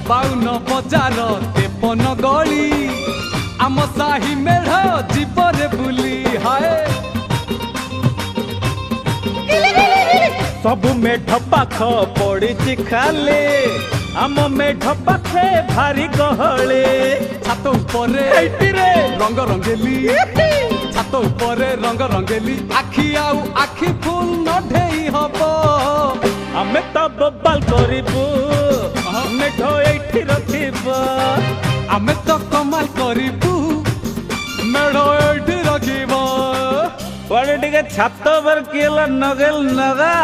बाउन बजार तेपन गली आम साही मेढ़ जीवरे बुली हाय सब मेढ पाख पड़ी खाले आम मेढ पाखे भारी गहले छात उपरे रंग रंगेली छात उपरे रंग रंगेली आखि आउ आखि फुल नढेई हबो आमे तो बबाल करिबू मेढ एठी रखिबो आमे तो कमाल करिबू मेढ़ एठी रखिबो पड़े टिके छात पर केला नगेल नगा